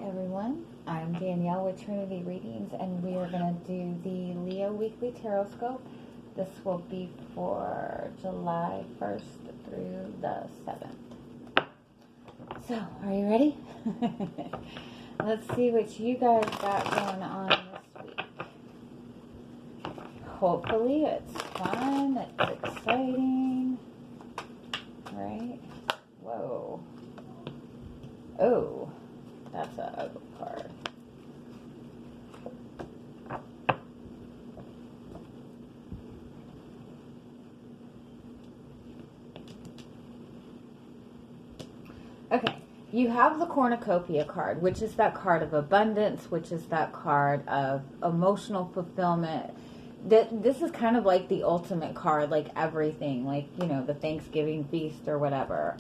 everyone, I'm Danielle with Trinity Readings, and we are going to do the Leo Weekly Tarotscope. This will be for July 1st through the 7th. So, are you ready? Let's see what you guys got going on this week. Hopefully it's fun, it's exciting, right? Whoa. Oh, that's an ugly card. Okay, you have the cornucopia card, which is that card of abundance, which is that card of emotional fulfillment. This is kind of like the ultimate card, like everything, like, you know, the Thanksgiving feast or whatever.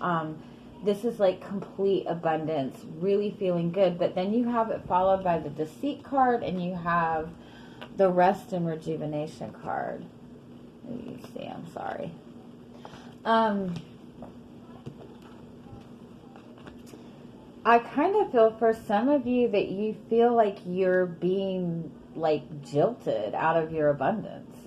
This is like complete abundance, really feeling good. But then you have it followed by the deceit card, and you have the rest and rejuvenation card. You see, I'm sorry. I kind of feel for some of you that you feel like you're being like jilted out of your abundance.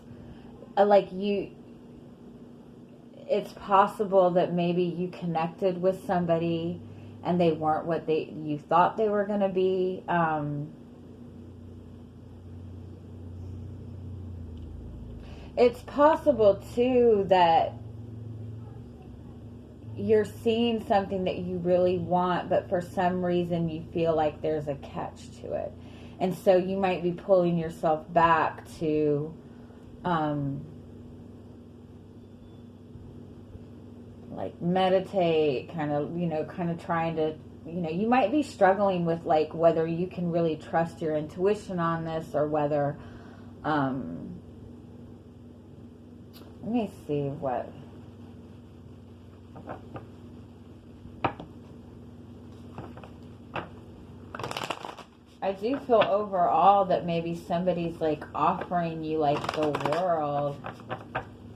It's possible that maybe you connected with somebody and they weren't what you thought they were going to be. It's possible too that you're seeing something that you really want, but for some reason you feel like there's a catch to it. And so you might be pulling yourself back to like meditate, kind of trying to, you might be struggling with like whether you can really trust your intuition on this, or whether let me see what I do feel overall that maybe somebody's like offering you like the world,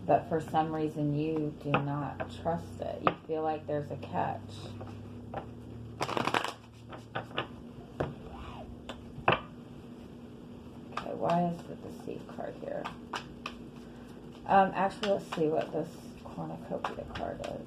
but for some reason you do not trust it. You feel like there's a catch. Okay, why is the deceit card here? Actually, let's see what this cornucopia card is.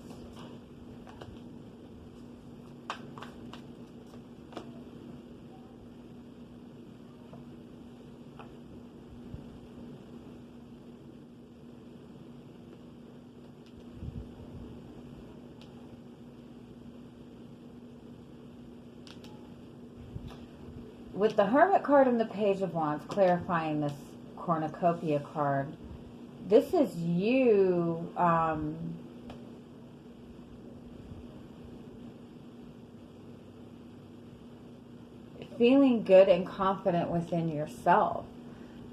With the Hermit card and the Page of Wands clarifying this cornucopia card, this is you feeling good and confident within yourself.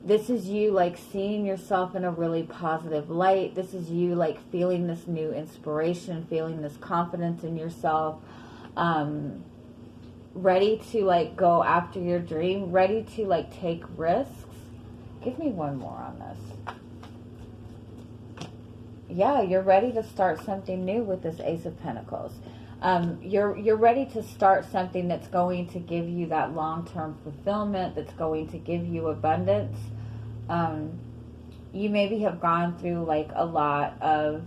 This is you like seeing yourself in a really positive light. This is you like feeling this new inspiration, feeling this confidence in yourself. Ready to like go after your dream, ready to like take risks. Give me one more on this. Yeah, you're ready to start something new with this Ace of Pentacles. You're ready to start something that's going to give you that long-term fulfillment, that's going to give you abundance. You maybe have gone through like a lot of,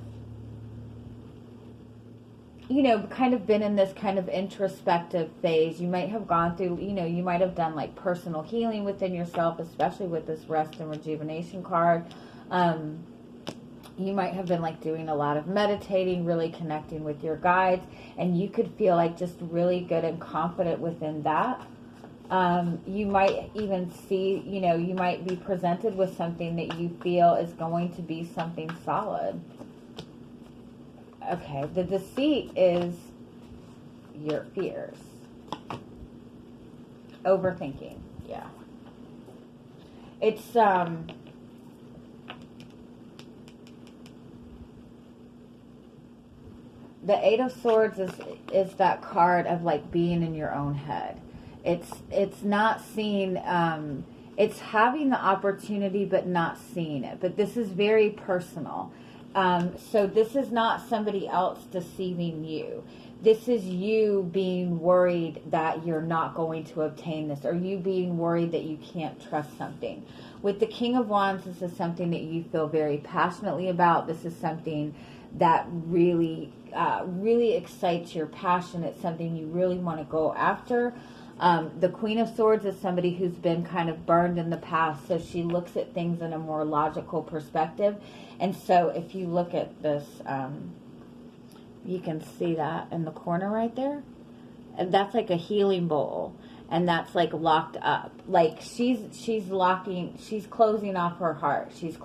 kind of been in this kind of introspective phase. You might have gone through, you might have done like personal healing within yourself, especially with this rest and rejuvenation card. You might have been like doing a lot of meditating, really connecting with your guides, and you could feel like just really good and confident within that. You might even see, you might be presented with something that you feel is going to be something solid. Okay, the deceit is your fears. Overthinking, yeah. It's, the Eight of Swords is that card of like being in your own head. It's not seeing, it's having the opportunity but not seeing it. But this is very personal. So this is not somebody else deceiving you. this is you being worried that you're not going to obtain this, or you being worried that you can't trust something. With the King of Wands, this is something that you feel very passionately about. This is something that really, really excites your passion. It's something you really want to go after. The Queen of Swords is somebody who's been kind of burned in the past, so she looks at things in a more logical perspective. And so if you look at this, you can see that in the corner right there. And that's like a healing bowl. And that's like locked up. Like she's closing off her heart. She's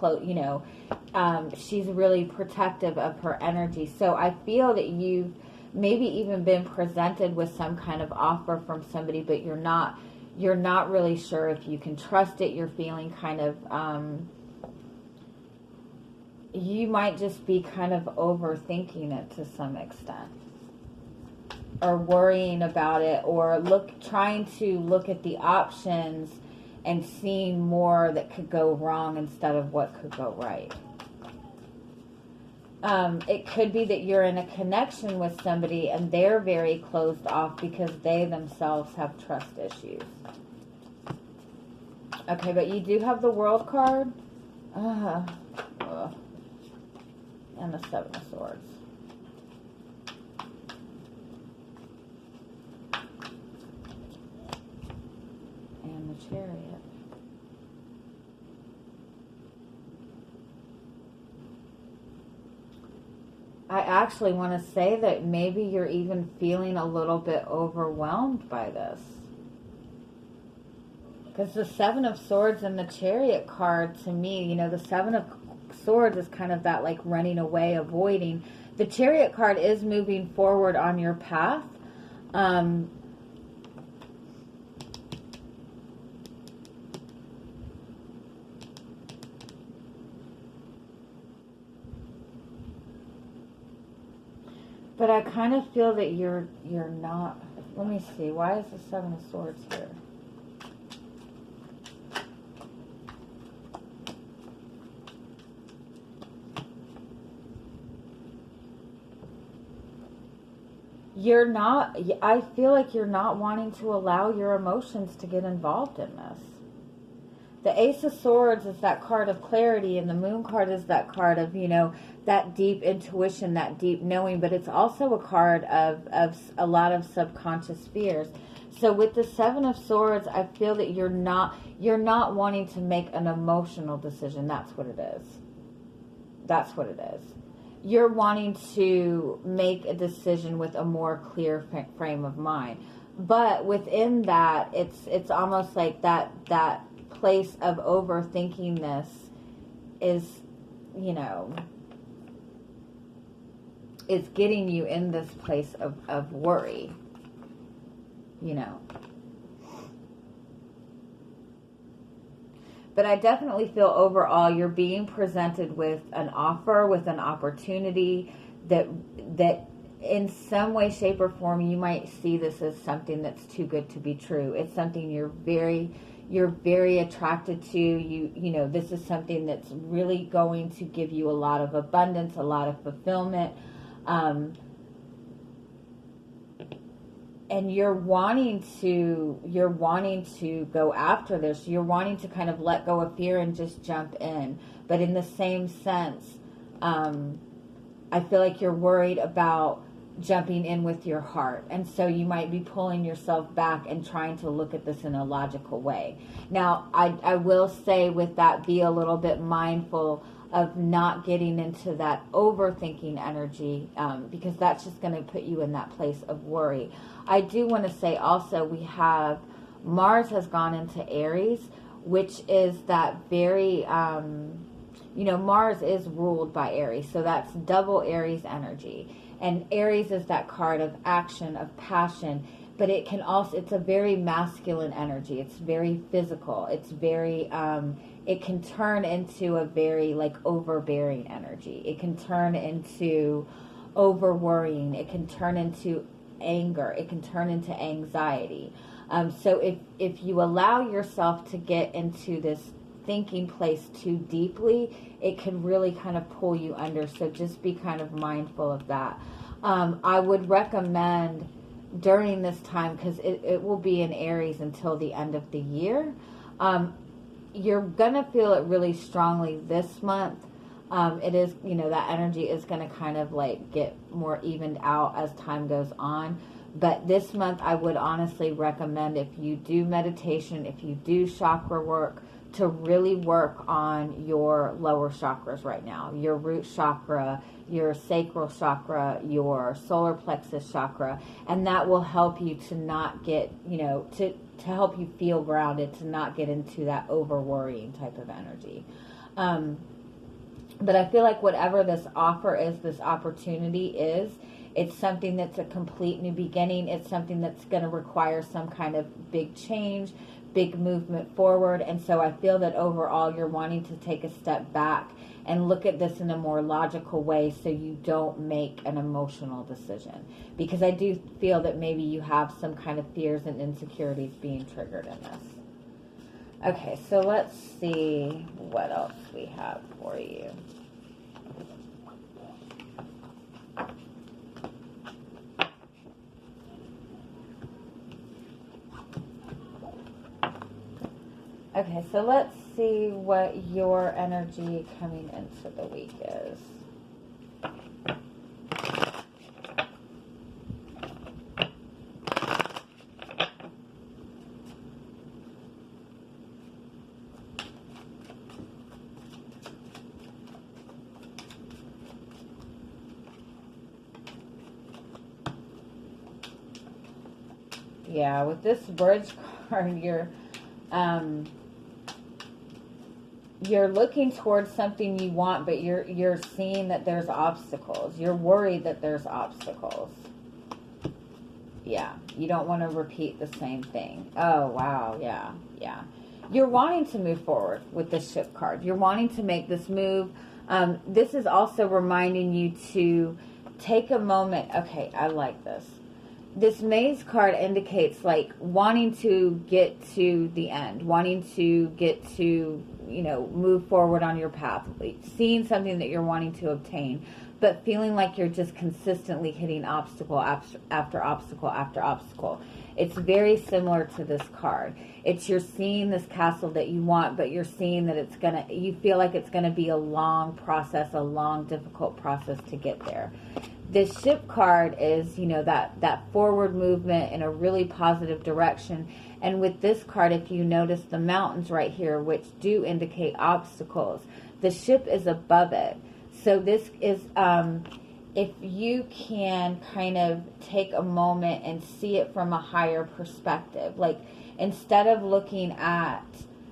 really protective of her energy. So I feel that you've maybe even been presented with some kind of offer from somebody, but you're not really sure if you can trust it. You're feeling kind of, you might just be kind of overthinking it to some extent, or worrying about it, or trying to look at the options and seeing more that could go wrong instead of what could go right. It could be that you're in a connection with somebody and they're very closed off because they themselves have trust issues. Okay, but you do have the World card. And the Seven of Swords. And the Chariot. I actually want to say that maybe you're even feeling a little bit overwhelmed by this. Because the Seven of Swords and the Chariot card, to me, the Seven of Swords is kind of that like running away, avoiding. The Chariot card is moving forward on your path. But I kind of feel that you're not. Let me see. Why is the Seven of Swords here? You're not, I feel like you're not wanting to allow your emotions to get involved in this. The Ace of Swords is that card of clarity, and the Moon card is that card of, that deep intuition, that deep knowing, but it's also a card of a lot of subconscious fears. So with the Seven of Swords, I feel that you're not wanting to make an emotional decision. That's what it is. That's what it is. You're wanting to make a decision with a more clear frame of mind. But within that, it's almost like that place of overthinking this is, is getting you in this place of worry, But I definitely feel overall you're being presented with an offer, with an opportunity that in some way, shape, or form you might see this as something that's too good to be true. It's something you're very attracted to. This is something that's really going to give you a lot of abundance, a lot of fulfillment. And you're wanting to go after this. You're wanting to kind of let go of fear and just jump in. But in the same sense, I feel like you're worried about jumping in with your heart. And so you might be pulling yourself back and trying to look at this in a logical way. Now, I will say with that, be a little bit mindful of not getting into that overthinking energy, because that's just going to put you in that place of worry. I do want to say also we have Mars has gone into Aries, which is that very, Mars is ruled by Aries. So that's double Aries energy. And Aries is that card of action, of passion. But it can also, it's a very masculine energy. It's very physical. It's very, it can turn into a very overbearing energy. It can turn into over worrying. It can turn into anger. It can turn into anxiety. So if you allow yourself to get into this thinking place too deeply, it can really kind of pull you under. So just be kind of mindful of that. I would recommend during this time, because it will be in Aries until the end of the year, you're going to feel it really strongly this month. It is, that energy is going to kind of like get more evened out as time goes on. But this month, I would honestly recommend, if you do meditation, if you do chakra work, to really work on your lower chakras right now. Your root chakra, your sacral chakra, your solar plexus chakra. And that will help you to not get, to help you feel grounded, to not get into that over worrying type of energy. But I feel like whatever this offer is, this opportunity is, it's something that's a complete new beginning. It's something that's going to require some kind of big change, big movement forward. And so I feel that overall you're wanting to take a step back and look at this in a more logical way so you don't make an emotional decision. Because I do feel that maybe you have some kind of fears and insecurities being triggered in this. Okay, so let's see what else we have for you. Okay, so let's see what your energy coming into the week is. Yeah, with this bridge card, you're looking towards something you want, but you're seeing that there's obstacles. You're worried that there's obstacles. Yeah, you don't want to repeat the same thing. Oh, wow, yeah. You're wanting to move forward with the ship card. You're wanting to make this move. This is also reminding you to take a moment. Okay, I like this. This maze card indicates like wanting to get to the end, wanting to get to, move forward on your path, seeing something that you're wanting to obtain, but feeling like you're just consistently hitting obstacle after obstacle after obstacle. It's very similar to this card. You're seeing this castle that you want, but you're seeing that you feel like it's gonna be a long process, a long, difficult process to get there. This ship card is, that forward movement in a really positive direction. And with this card, if you notice the mountains right here, which do indicate obstacles, the ship is above it. So this is, if you can kind of take a moment and see it from a higher perspective, like instead of looking at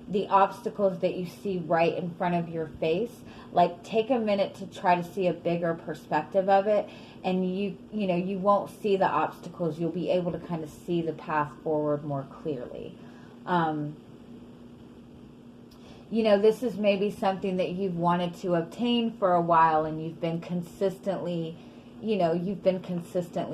the obstacles that you see right in front of your face, like take a minute to try to see a bigger perspective of it, and you won't see the obstacles. You'll be able to kind of see the path forward more clearly. This is maybe something that you've wanted to obtain for a while, and you've been consistently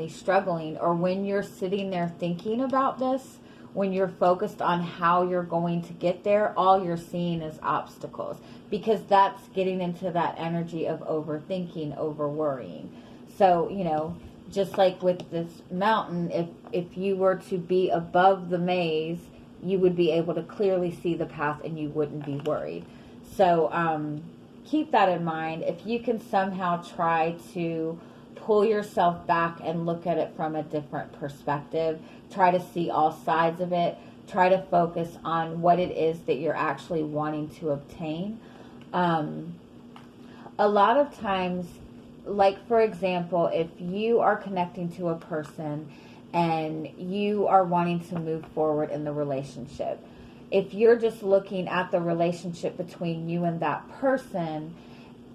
struggling. Or when you're sitting there thinking about this, when you're focused on how you're going to get there, all you're seeing is obstacles, because that's getting into that energy of overthinking, over worrying. So, just like with this mountain, if you were to be above the maze, you would be able to clearly see the path and you wouldn't be worried. So keep that in mind. If you can somehow try to pull yourself back and look at it from a different perspective, try to see all sides of it, try to focus on what it is that you're actually wanting to obtain. A lot of times, like for example, if you are connecting to a person and you are wanting to move forward in the relationship, if you're just looking at the relationship between you and that person,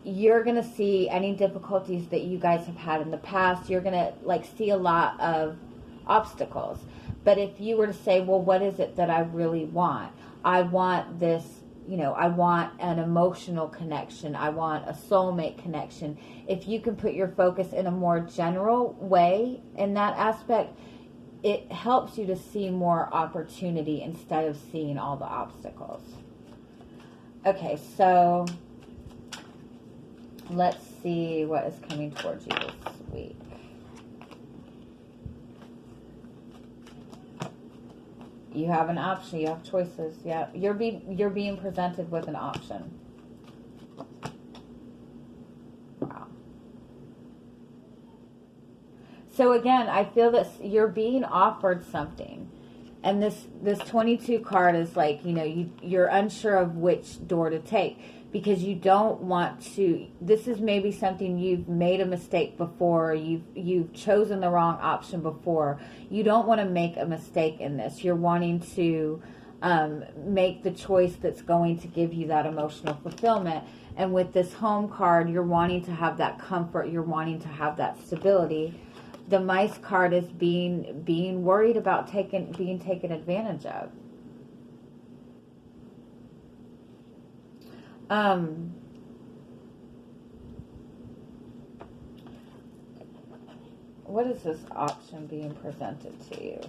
you're going to see any difficulties that you guys have had in the past. You're going to see a lot of obstacles. But if you were to say, well, what is it that I really want? I want this, I want an emotional connection. I want a soulmate connection. If you can put your focus in a more general way in that aspect, it helps you to see more opportunity instead of seeing all the obstacles. Okay, so let's see what is coming towards you this week. You have an option. You have choices. Yeah, you're being presented with an option. Wow. So again, I feel that you're being offered something. And this 22 card is like, you're unsure of which door to take because you don't want to. This is maybe something you've made a mistake before. You've chosen the wrong option before. You don't want to make a mistake in this. You're wanting to make the choice that's going to give you that emotional fulfillment. And with this home card, you're wanting to have that comfort. You're wanting to have that stability. The mice card is being worried about being taken advantage of. What is this option being presented to you?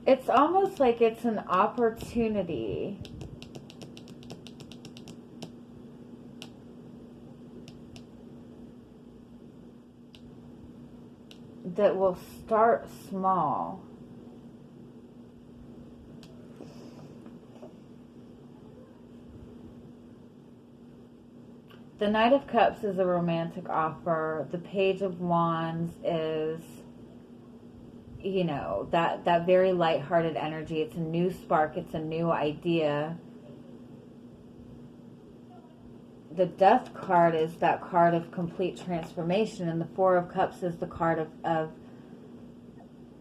It's almost like it's an opportunity that will start small. The Knight of Cups is a romantic offer. The Page of Wands is, that very lighthearted energy. It's a new spark. It's a new idea. The Death card is that card of complete transformation, and the Four of Cups is the card of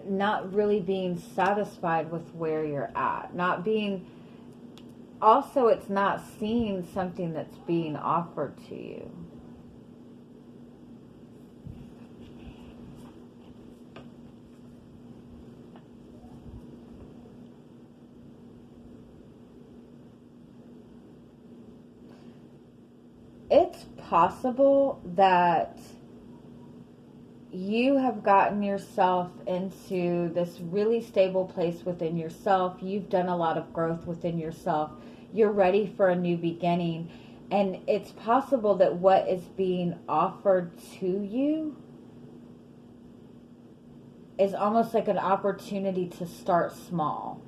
not really being satisfied with where you're at. Not being... Also, it's not seeing something that's being offered to you. It's possible that you have gotten yourself into this really stable place within yourself. You've done a lot of growth within yourself. You're ready for a new beginning. And it's possible that what is being offered to you is almost like an opportunity to start small.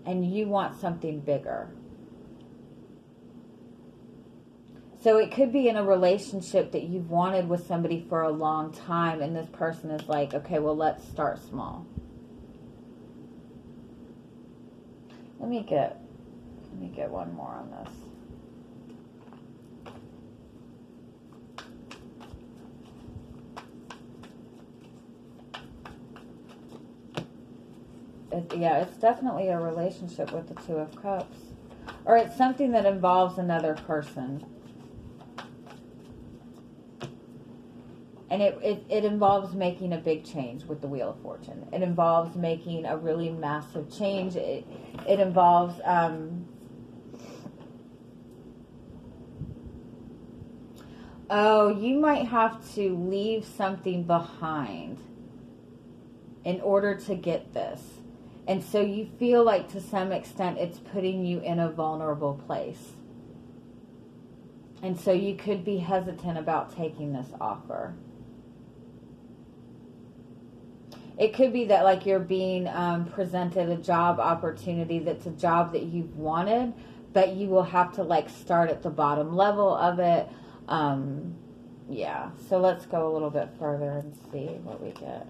And you want something bigger. So it could be in a relationship that you've wanted with somebody for a long time, and this person is like, okay, well, let's start small. Let me get one more on this. It's definitely a relationship with the Two of Cups. Or it's something that involves another person. And it involves making a big change with the Wheel of Fortune. It involves making a really massive change. It involves... you might have to leave something behind in order to get this. And so you feel like to some extent it's putting you in a vulnerable place. And so you could be hesitant about taking this offer. It could be that like you're being presented a job opportunity that's a job that you've wanted, but you will have to like start at the bottom level of it. So let's go a little bit further and see what we get.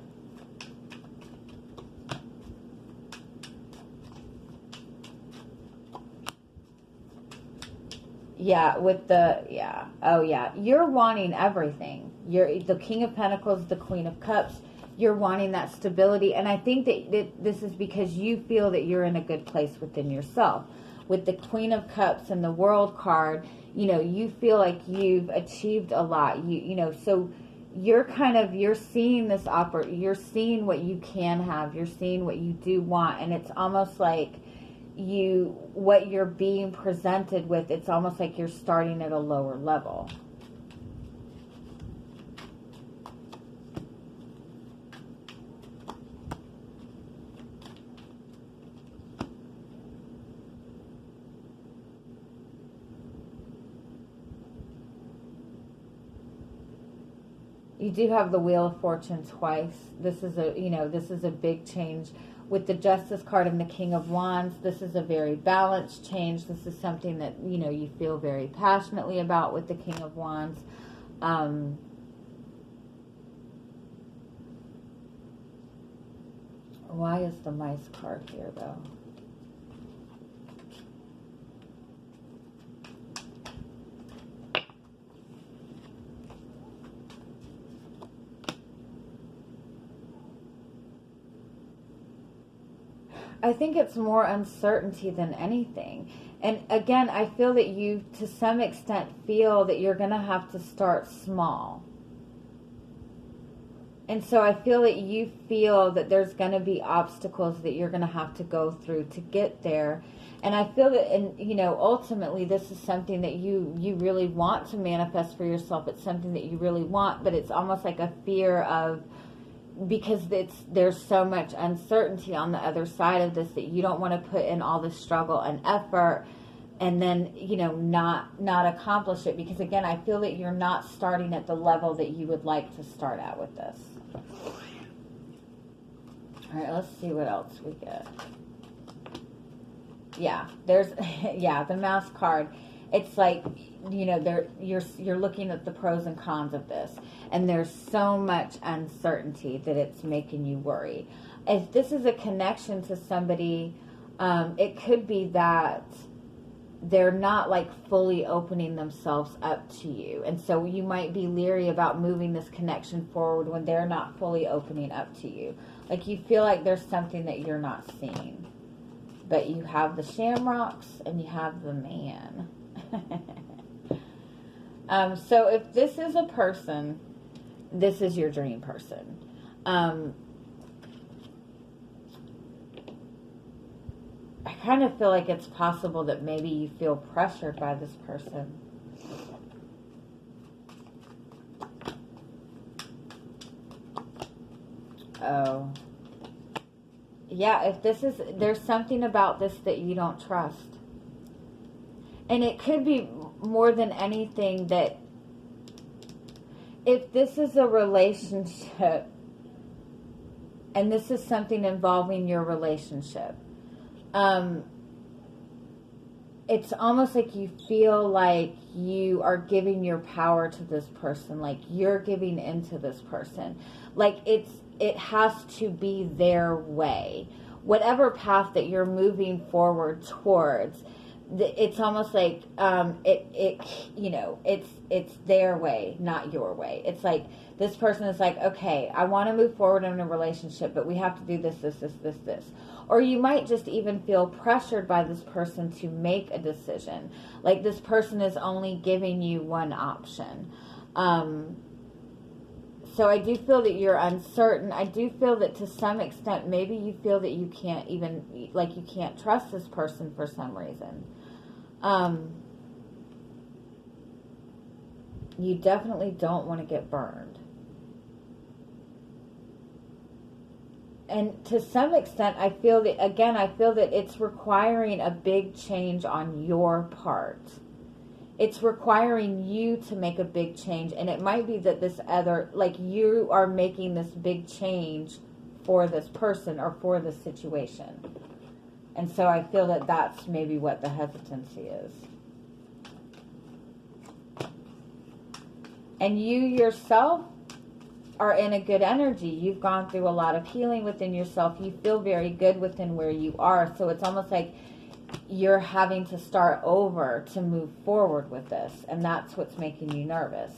You're wanting everything. You're the King of Pentacles, the Queen of Cups. you're wanting that stability. And I think that this is because you feel that you're in a good place within yourself. With the Queen of Cups and the World card, you know, you feel like you've achieved a lot. You know, so you're seeing this you're seeing what you can have, you're seeing what you do want, and it's almost like what you're being presented with, it's almost like you're starting at a lower level. You do have the Wheel of Fortune twice. This is a big change. With the Justice card and the King of Wands, this is a very balanced change. This is something that, you know, you feel very passionately about with the King of Wands. Why is the Mice card here, though? I think it's more uncertainty than anything. And again, I feel that you, to some extent, feel that you're going to have to start small. And so I feel that you feel that there's going to be obstacles that you're going to have to go through to get there. And I feel that, and you know, ultimately this is something that you really want to manifest for yourself. It's something that you really want, but it's almost like a fear of, because there's so much uncertainty on the other side of this, that you don't want to put in all the struggle and effort and then, you know, not accomplish it. Because again, I feel that you're not starting at the level that you would like to start at with this. All right, let's see what else we get. Yeah, the Mouse card. It's like, you know, you're looking at the pros and cons of this, and there's so much uncertainty that it's making you worry. If this is a connection to somebody, it could be that they're not like fully opening themselves up to you, and so you might be leery about moving this connection forward when they're not fully opening up to you. Like you feel like there's something that you're not seeing. But you have the Shamrocks and you have the Man. So if this is a person, this is your dream person. I kind of feel like it's possible that maybe you feel pressured by this person. Oh. Yeah, there's something about this that you don't trust. And it could be more than anything that if this is a relationship and this is something involving your relationship, it's almost like you feel like you are giving your power to this person, like you're giving into this person. Like it has to be their way. Whatever path that you're moving forward towards, it's almost like it's their way, not your way. It's like this person is like, okay, I want to move forward in a relationship, but we have to do this. Or you might just even feel pressured by this person to make a decision. Like this person is only giving you one option. So I do feel that you're uncertain. I do feel that to some extent, maybe you feel that you can't even, like you can't trust this person for some reason. You definitely don't want to get burned. And to some extent, I feel that it's requiring a big change on your part. It's requiring you to make a big change. And it might be that this other, like you are making this big change for this person or for this situation. And so I feel that that's maybe what the hesitancy is. And you yourself are in a good energy. You've gone through a lot of healing within yourself. You feel very good within where you are. So it's almost like you're having to start over to move forward with this. And that's what's making you nervous.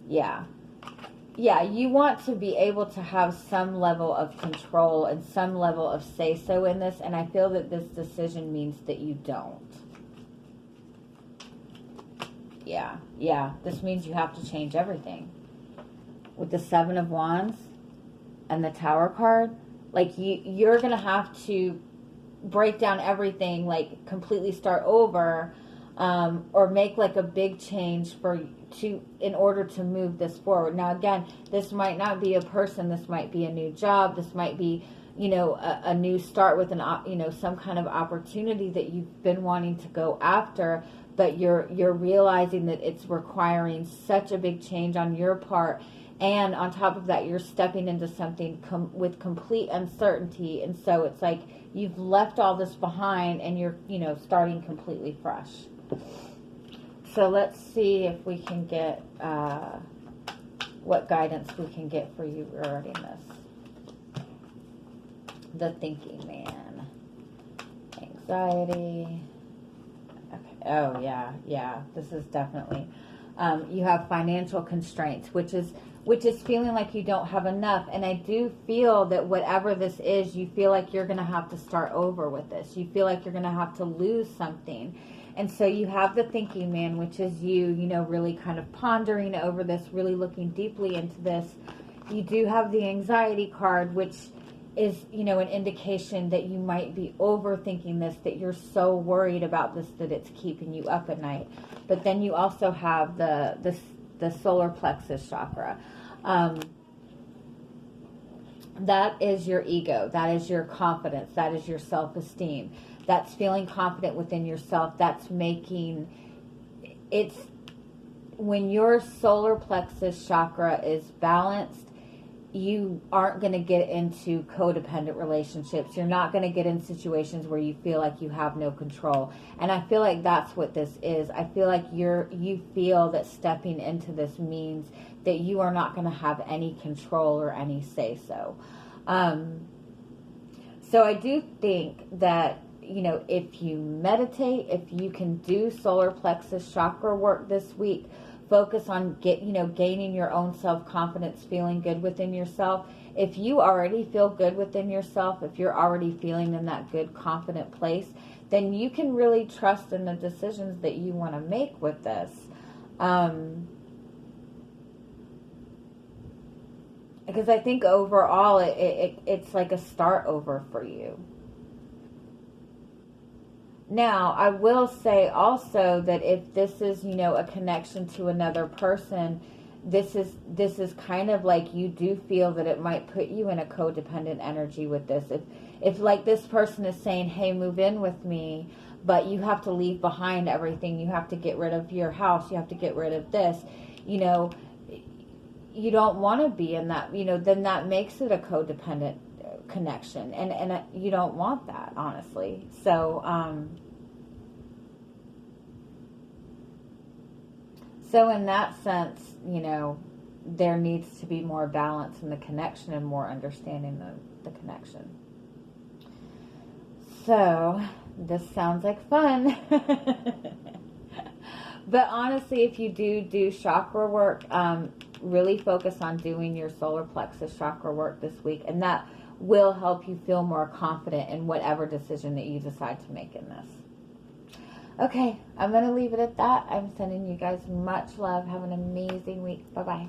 Yeah. Yeah, you want to be able to have some level of control and some level of say-so in this, and I feel that this decision means that you don't. Yeah, this means you have to change everything. With the Seven of Wands and the Tower card, like you're going to have to break down everything, like completely start over, or make like a big change in order to move this forward. Now again, this might not be a person, this might be a new job, this might be, you know, a new start with some kind of opportunity that you've been wanting to go after, but you're realizing that it's requiring such a big change on your part, and on top of that, you're stepping into something with complete uncertainty, and so it's like you've left all this behind, and you're, you know, starting completely fresh. So let's see if we can get what guidance we can get for you regarding this. The Thinking Man, anxiety. Okay. Oh yeah. This is definitely. You have financial constraints, which is feeling like you don't have enough. And I do feel that whatever this is, you feel like you're going to have to start over with this. You feel like you're going to have to lose something. And so you have the Thinking Man, which is you know, really kind of pondering over this, really looking deeply into this. You do have the Anxiety card, which is, you know, an indication that you might be overthinking this, that you're so worried about this that it's keeping you up at night. But then you also have the solar plexus chakra. That is your ego. That is your confidence. That is your self-esteem. That's feeling confident within yourself. That's making it's when your solar plexus chakra is balanced, you aren't going to get into codependent relationships. You're not going to get in situations where you feel like you have no control. And I feel like that's what this is. I feel like you feel that stepping into this means that you are not going to have any control or any say-so. So I do think that, you know, if you meditate, if you can do solar plexus chakra work this week, focus on gaining your own self-confidence, feeling good within yourself. If you already feel good within yourself, if you're already feeling in that good, confident place, then you can really trust in the decisions that you want to make with this. Because I think overall it's like a start over for you. Now, I will say also that if this is, you know, a connection to another person, this is kind of like you do feel that it might put you in a codependent energy with this. If like this person is saying, hey, move in with me, but you have to leave behind everything. You have to get rid of your house. You have to get rid of this. You know, you don't want to be in that, you know, then that makes it a codependent connection. And you don't want that, honestly. So, so in that sense, you know, there needs to be more balance in the connection and more understanding the connection. So, this sounds like fun. But honestly, if you do chakra work, really focus on doing your solar plexus chakra work this week, and that will help you feel more confident in whatever decision that you decide to make in this. Okay, I'm going to leave it at that. I'm sending you guys much love. Have an amazing week. Bye-bye.